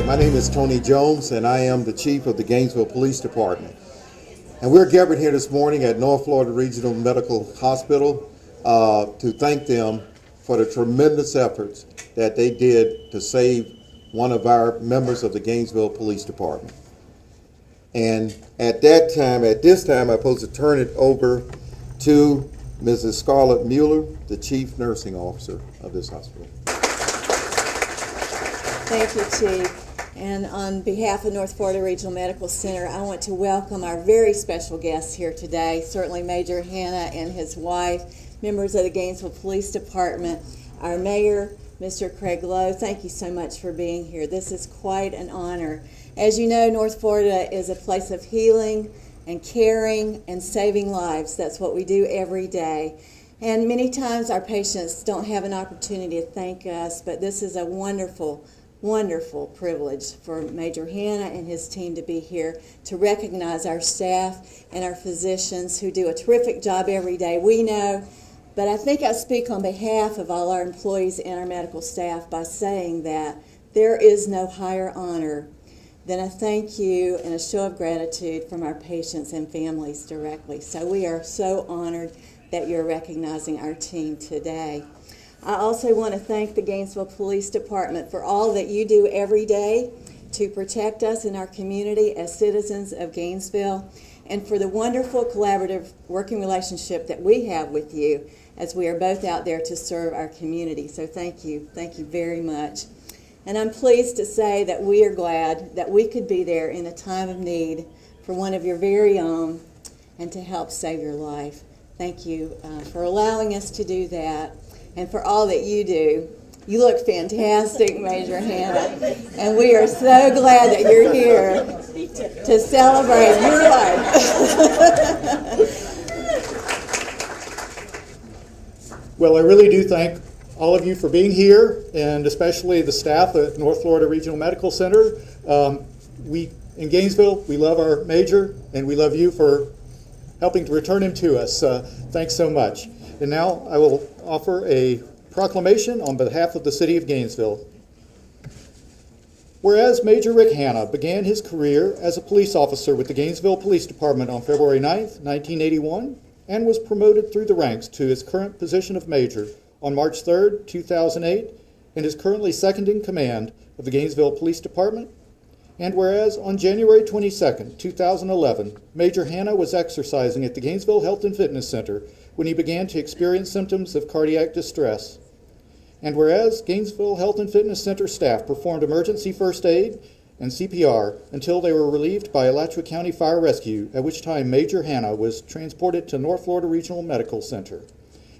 My name is Tony Jones, and I am the chief of the Gainesville Police Department. And we're gathered here this morning at North Florida Regional Medical Hospital to thank them for the tremendous efforts that they did to save one of our members of the Gainesville Police Department. And at this time, I'm supposed to turn it over to Mrs. Scarlett Mueller, the Chief Nursing Officer of this hospital. Thank you, Chief. And on behalf of North Florida Regional Medical Center, I want to welcome our very special guests here today, certainly Major Hanna and his wife, members of the Gainesville Police Department, our mayor, Mr. Craig Lowe. Thank you so much for being here. This is quite an honor. As you know, North Florida is a place of healing and caring and saving lives. That's what we do every day. And many times our patients don't have an opportunity to thank us, but this is a wonderful privilege for Major Hanna and his team to be here to recognize our staff and our physicians who do a terrific job every day. We know, but I think I speak on behalf of all our employees and our medical staff by saying that there is no higher honor than a thank you and a show of gratitude from our patients and families directly. So we are so honored that you're recognizing our team today. I also want to thank the Gainesville Police Department for all that you do every day to protect us in our community as citizens of Gainesville, and for the wonderful collaborative working relationship that we have with you as we are both out there to serve our community. So thank you very much. And I'm pleased to say that we are glad that we could be there in a time of need for one of your very own and to help save your life. Thank you for allowing us to do that. And for all that you do. You look fantastic, Major Hanna, and we are so glad that you're here to celebrate your life. Well, I really do thank all of you for being here, and especially the staff at North Florida Regional Medical Center. We in Gainesville, we love our Major, and we love you for helping to return him to us. Thanks so much. And now I will offer a proclamation on behalf of the City of Gainesville. Whereas Major Rick Hanna began his career as a police officer with the Gainesville Police Department on February 9th, 1981, and was promoted through the ranks to his current position of Major on March 3rd, 2008, and is currently second in command of the Gainesville Police Department. And whereas on January 22nd, 2011, Major Hanna was exercising at the Gainesville Health and Fitness Center when he began to experience symptoms of cardiac distress. And whereas Gainesville Health and Fitness Center staff performed emergency first aid and CPR until they were relieved by Alachua County Fire Rescue, at which time Major Hanna was transported to North Florida Regional Medical Center.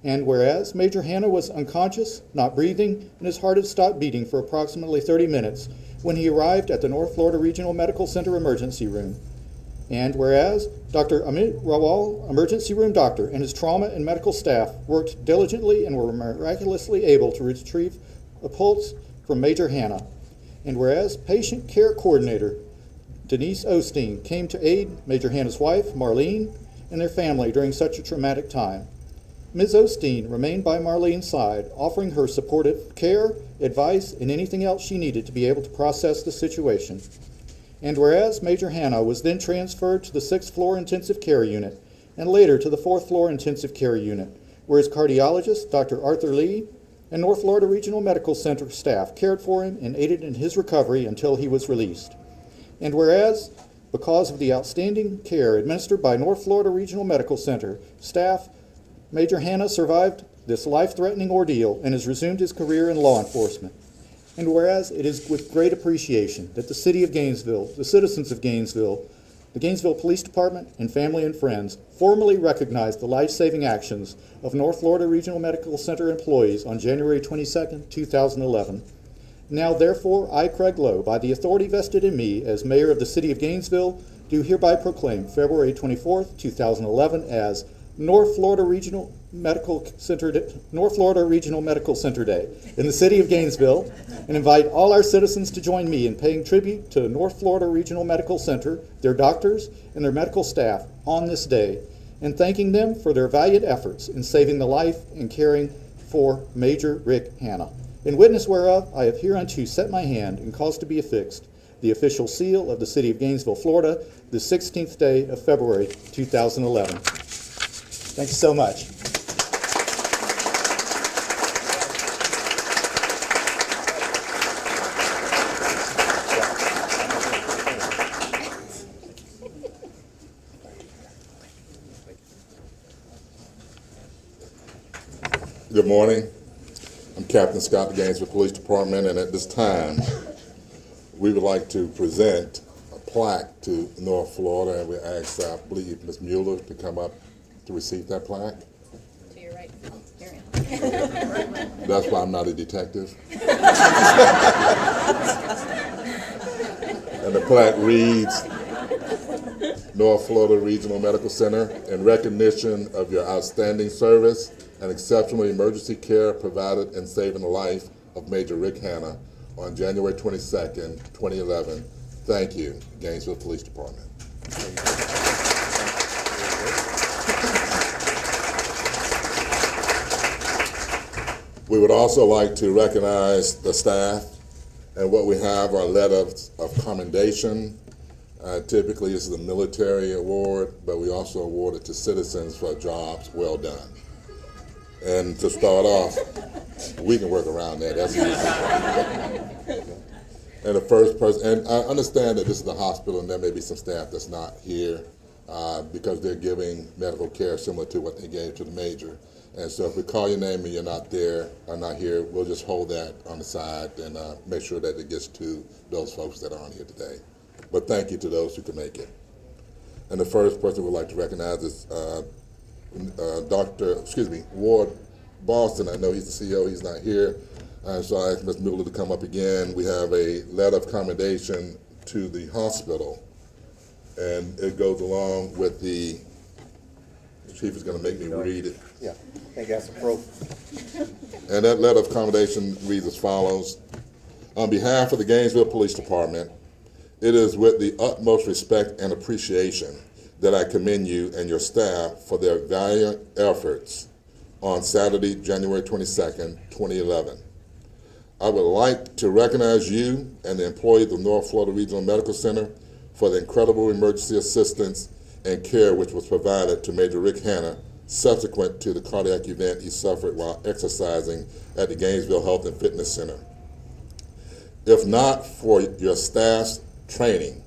And whereas Major Hanna was unconscious, not breathing, and his heart had stopped beating for approximately 30 minutes when he arrived at the North Florida Regional Medical Center emergency room. And whereas Dr. Amit Rawal, emergency room doctor, and his trauma and medical staff worked diligently and were miraculously able to retrieve a pulse from Major Hanna. And whereas patient care coordinator Denise Osteen came to aid Major Hanna's wife, Marlene, and their family during such a traumatic time. Ms. Osteen remained by Marlene's side, offering her supportive care, advice, and anything else she needed to be able to process the situation. And whereas Major Hanna was then transferred to the 6th floor intensive care unit and later to the 4th floor intensive care unit, where his cardiologist, Dr. Arthur Lee, and North Florida Regional Medical Center staff cared for him and aided in his recovery until he was released. And whereas, because of the outstanding care administered by North Florida Regional Medical Center staff, Major Hanna survived this life-threatening ordeal and has resumed his career in law enforcement. And whereas it is with great appreciation that the City of Gainesville, the citizens of Gainesville, the Gainesville Police Department, and family and friends formally recognize the life-saving actions of North Florida Regional Medical Center employees on January 22, 2011. Now, therefore, I, Craig Lowe, by the authority vested in me as Mayor of the City of Gainesville, do hereby proclaim February 24, 2011 as North Florida Regional Medical Center Day in the City of Gainesville, and invite all our citizens to join me in paying tribute to North Florida Regional Medical Center, their doctors, and their medical staff on this day, and thanking them for their valiant efforts in saving the life and caring for Major Rick Hanna. In witness whereof, I have hereunto set my hand and caused to be affixed the official seal of the City of Gainesville, Florida, the 16th day of February 2011. Thank you so much. Good morning. I'm Captain Scott of the Gainesville Police Department, and at this time, we would like to present a plaque to North Florida, and we ask, I believe, Ms. Mueller to come up to receive that plaque. To your right. Here. That's why I'm not a detective. And the plaque reads, North Florida Regional Medical Center, in recognition of your outstanding service and exceptional emergency care provided in saving the life of Major Rick Hanna on January 22nd, 2011. Thank you, Gainesville Police Department. We would also like to recognize the staff, and what we have are letters of commendation. Typically, this is a military award, but we also award it to citizens for jobs well done. And to start off, we can work around that. That's easy. And the first person, and I understand that this is the hospital, and there may be some staff that's not here because they're giving medical care similar to what they gave to the major. And so if we call your name and you're not there or not here, we'll just hold that on the side and make sure that it gets to those folks that aren't here today. But thank you to those who can make it. And the first person we'd like to recognize is Ward Boston. I know he's the CEO, he's not here. So I asked Ms. Mueller to come up again. We have a letter of commendation to the hospital, and it goes along with the chief is going to make me read it. Yeah, I think that's appropriate. And that letter of commendation reads as follows. On behalf of the Gainesville Police Department, it is with the utmost respect and appreciation that I commend you and your staff for their valiant efforts on Saturday, January 22nd, 2011. I would like to recognize you and the employees of North Florida Regional Medical Center for the incredible emergency assistance and care which was provided to Major Rick Hanna subsequent to the cardiac event he suffered while exercising at the Gainesville Health and Fitness Center. If not for your staff's training,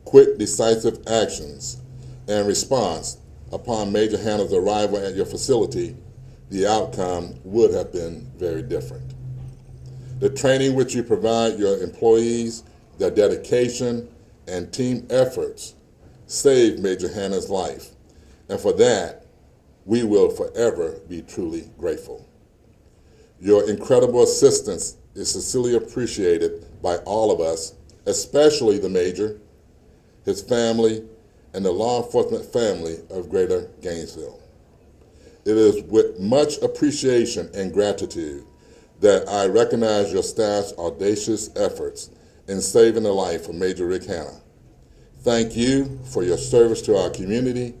quick, decisive actions, and response upon Major Hanna's arrival at your facility, the outcome would have been very different. The training which you provide your employees, their dedication, and team efforts saved Major Hanna's life, and for that, we will forever be truly grateful. Your incredible assistance is sincerely appreciated by all of us, especially the Major, his family, and the law enforcement family of Greater Gainesville. It is with much appreciation and gratitude that I recognize your staff's audacious efforts in saving the life of Major Rick Hanna. Thank you for your service to our community.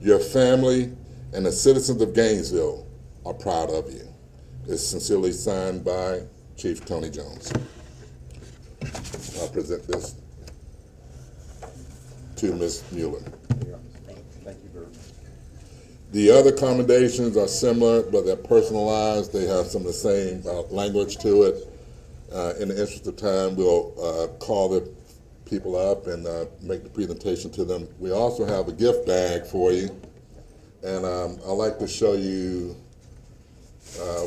Your family and the citizens of Gainesville are proud of you. It's sincerely signed by Chief Tony Jones. I'll present this to Ms. Mueller. Thank you very much. The other commendations are similar, but they're personalized. They have some of the same language to it. In the interest of time, we'll call the people up and make the presentation to them. We also have a gift bag for you, and I'd like to show you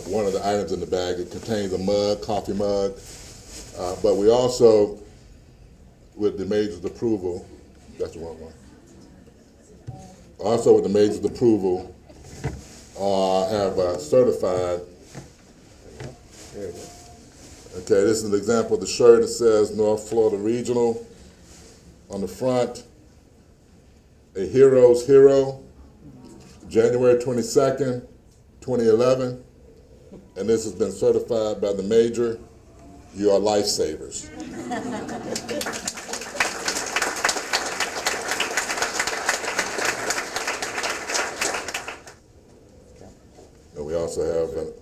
one of the items in the bag. It contains a mug, coffee mug, but we also, with the Major's approval, that's the wrong one. Also, with the Major's approval, have certified. There it is. Okay, this is an example of the shirt. It says North Florida Regional on the front. A hero's hero, January 22nd, 2011. And this has been certified by the Major. You are lifesavers. And we also have a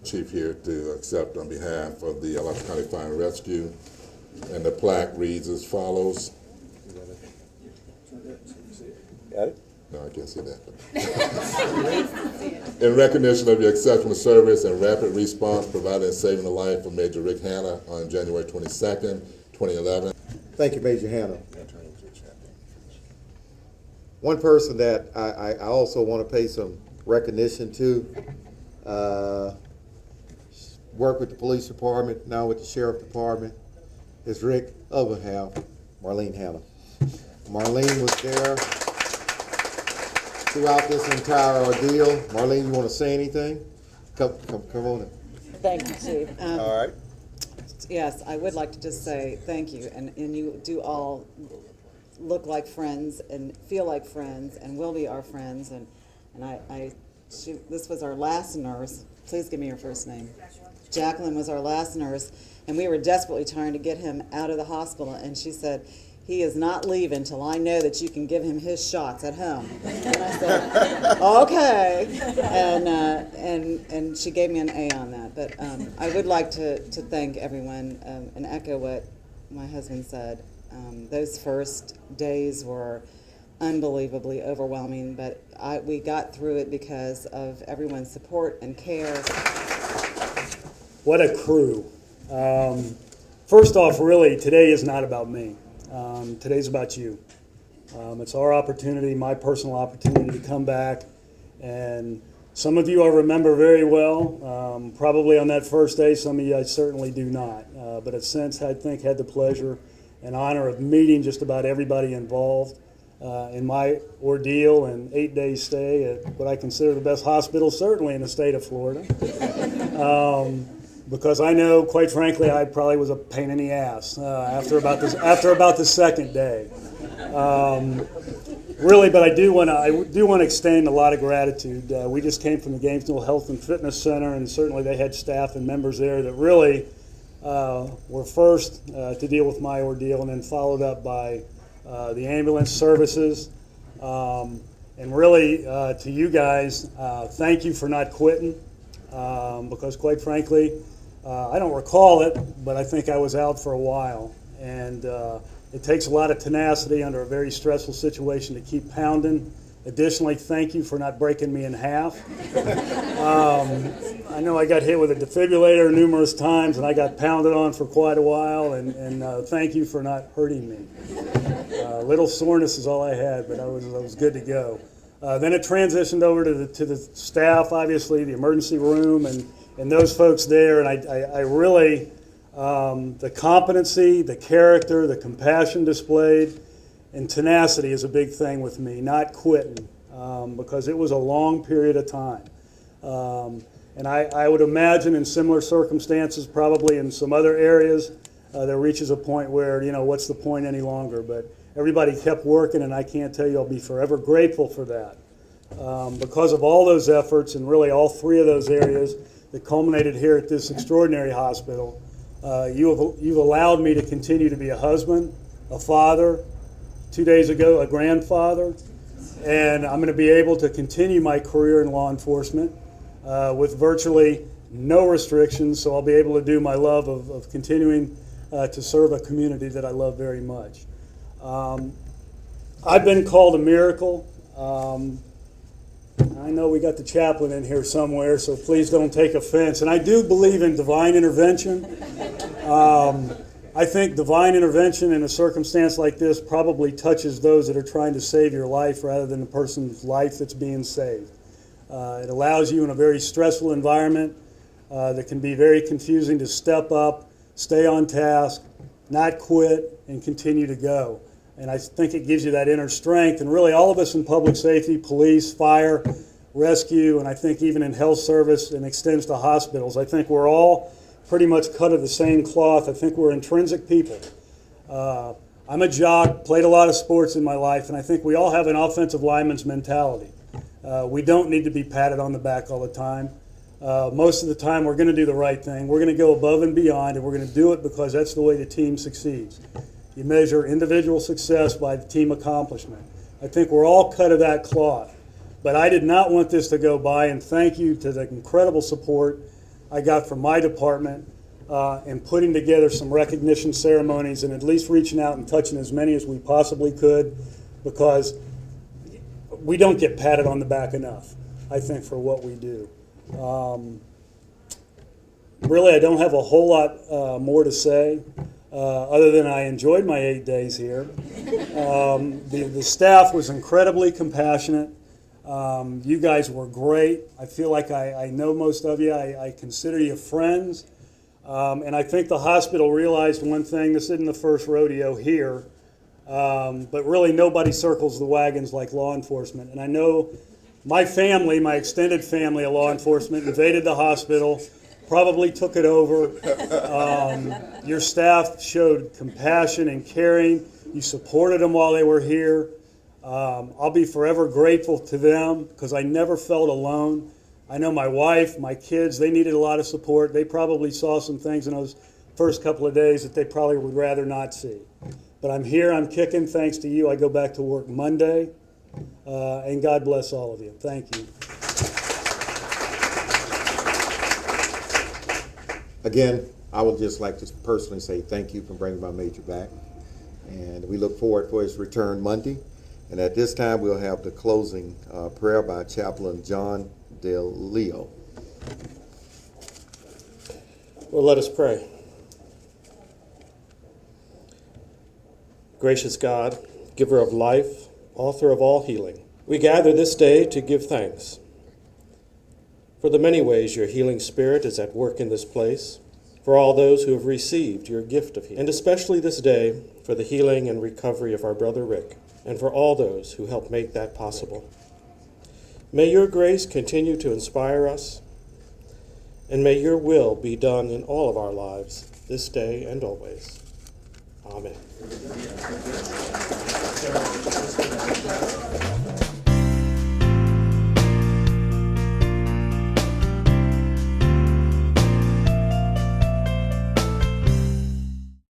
chief here to accept on behalf of the Alachua County Fire and Rescue And the plaque reads as follows. Got it? No, I can't see that. In recognition of your exceptional service and rapid response provided in saving the life of Major Rick Hanna on January 22nd, 2011. Thank you, Major Hanna. One person that I also want to pay some recognition to, worked with the police department, now with the sheriff department, is Rick other half, Marlene Hanna. Marlene was there throughout this entire ordeal. Marlene, you want to say anything? Come on in. Thank you, Chief. All right. Yes, I would like to just say thank you, and you do all look like friends and feel like friends and will be our friends, and this was our last nurse. Please give me your first name. Jacqueline was our last nurse, and we were desperately trying to get him out of the hospital, and she said, he is not leaving till I know that you can give him his shots at home. And I said, okay. And she gave me an A on that. But I would like to thank everyone and echo what my husband said. Those first days were unbelievably overwhelming, but we got through it because of everyone's support and care. What a crew. First off, really, today is not about me. Today's about you. It's our opportunity, my personal opportunity to come back. And some of you I remember very well, probably on that first day. Some of you I certainly do not. But have since, I think, had the pleasure and honor of meeting just about everybody involved in my ordeal and 8-day stay at what I consider the best hospital, certainly in the state of Florida. Because I know, quite frankly, I probably was a pain in the ass after about the second day. Really, but I do want to extend a lot of gratitude. We just came from the Gainesville Health and Fitness Center, and certainly they had staff and members there that really were first to deal with my ordeal, and then followed up by the ambulance services. And really, to you guys, thank you for not quitting, because quite frankly, I don't recall it, but I think I was out for a while. And it takes a lot of tenacity under a very stressful situation to keep pounding. Additionally, thank you for not breaking me in half. I know I got hit with a defibrillator numerous times, and I got pounded on for quite a while, and thank you for not hurting me. Little soreness is all I had, but I was good to go. Then it transitioned over to the staff, obviously, the emergency room, and those folks there, and I really, the competency, the character, the compassion displayed, and tenacity is a big thing with me, not quitting, because it was a long period of time. And I would imagine in similar circumstances, probably in some other areas, there reaches a point where, what's the point any longer? But everybody kept working, and I can't tell you I'll be forever grateful for that. Because of all those efforts, and really all three of those areas that culminated here at this extraordinary hospital, you've allowed me to continue to be a husband, a father, 2 days ago, a grandfather, and I'm going to be able to continue my career in law enforcement with virtually no restrictions, so I'll be able to do my love of continuing to serve a community that I love very much. I've been called a miracle. I know we got the chaplain in here somewhere, so please don't take offense. And I do believe in divine intervention. I think divine intervention in a circumstance like this probably touches those that are trying to save your life rather than the person's life that's being saved. It allows you in a very stressful environment that can be very confusing to step up, stay on task, not quit, and continue to go. And I think it gives you that inner strength. And really all of us in public safety, police, fire, rescue, and I think even in health service and extends to hospitals, I think we're all pretty much cut of the same cloth. I think we're intrinsic people. I'm a jock, played a lot of sports in my life, and I think we all have an offensive lineman's mentality. We don't need to be patted on the back all the time. Most of the time we're going to do the right thing. We're going to go above and beyond, and we're going to do it because that's the way the team succeeds. You measure individual success by the team accomplishment. I think we're all cut of that cloth. But I did not want this to go by, and thank you to the incredible support I got from my department, and putting together some recognition ceremonies and at least reaching out and touching as many as we possibly could, because we don't get patted on the back enough, I think, for what we do. Really, I don't have a whole lot more to say, other than I enjoyed my 8 days here. The staff was incredibly compassionate. You guys were great. I feel like I know most of you. I consider you friends. And I think the hospital realized one thing. This isn't the first rodeo here, but really nobody circles the wagons like law enforcement. And I know my family, my extended family of law enforcement, invaded the hospital, probably took it over. Your staff showed compassion and caring. You supported them while they were here. I'll be forever grateful to them because I never felt alone. I know my wife, my kids, they needed a lot of support. They probably saw some things in those first couple of days that they probably would rather not see. But I'm here, I'm kicking, thanks to you. I go back to work Monday, and God bless all of you. Thank you. Again, I would just like to personally say thank you for bringing my major back. And we look forward for his return Monday. And at this time, we'll have the closing prayer by Chaplain John Del Leo. Well, let us pray. Gracious God, giver of life, author of all healing, we gather this day to give thanks for the many ways your healing spirit is at work in this place, for all those who have received your gift of healing, and especially this day for the healing and recovery of our brother Rick, and for all those who helped make that possible. May your grace continue to inspire us, and may your will be done in all of our lives, this day and always. Amen.